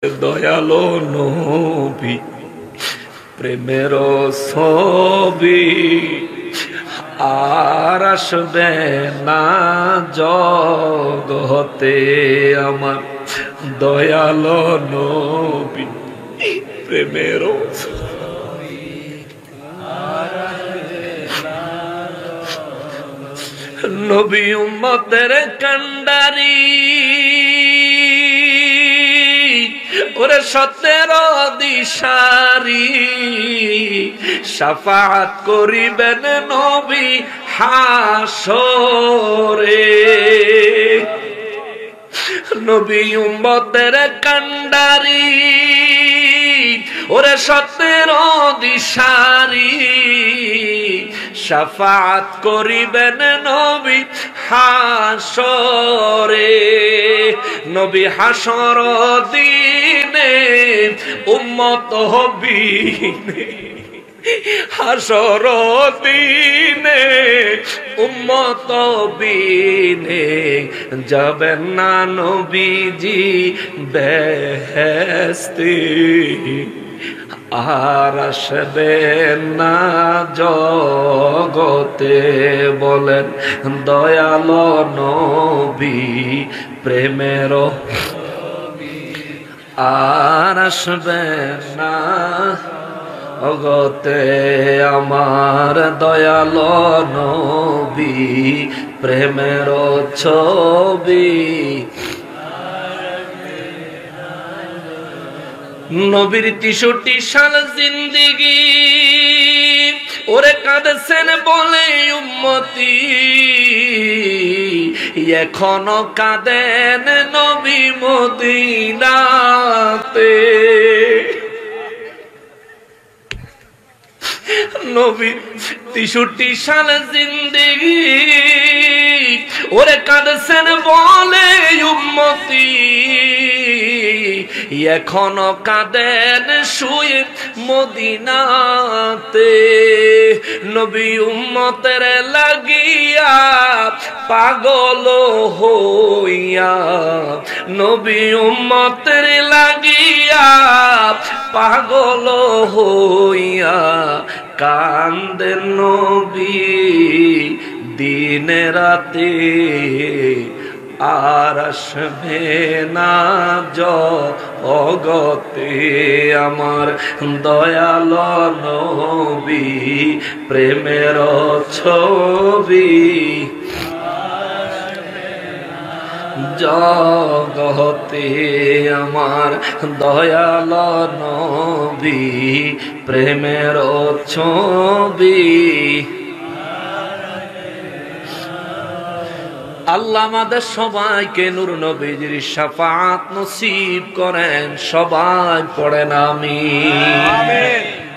দয়ালো নবী প্রেমের ছবি আর আসবে না জগতে আমার দয়ালো নবী প্রেমের নবী উম্মতের কান্ডারি ওরে 17 দিশারি শাফাআত করিবেন নবী হাসরে নবী উম্মতের কান্ডারি ওরে 17 দিশারি শাফাআত করিবেন নবী হাসরে নবী হাসর দিনে উম্মত হবিনে হাসর দিনে উম্মত বিনে যাবেন না নবীজি বেহেশতে আর আসবেন না জগতে বলেন দয়ালো নবী প্রেমের আর আসবেন না জগতে আমার দয়ালো নবী প্রেমের ছবি নবীর 63 সাল জিন্দেগি ওরে কাঁদছেন বলে উম্মতি এখনো কাঁদেন নবী মদিনাতে নবীর 63 সাল জিন্দেগি ওরে কাঁদছেন বলে উম্মতি এখনো কাঁদেন শুয়ে মদিনাতে নবী উম্মতের লাগিয়া পাগল হইয়া নবী উম্মতের লাগিয়া পাগল হইয়া কান্দেন নবী দিনে রাতে আর আসবে না জগতে আমার দয়ালো নবী প্রেমের ছবি জগতে আমার দয়ালো নবী প্রেমের ছবি আল্লাহ আমাদের সবাইকে নূর নবীর শাফাআত নসিব করেন সবাই পড়েন আমিন।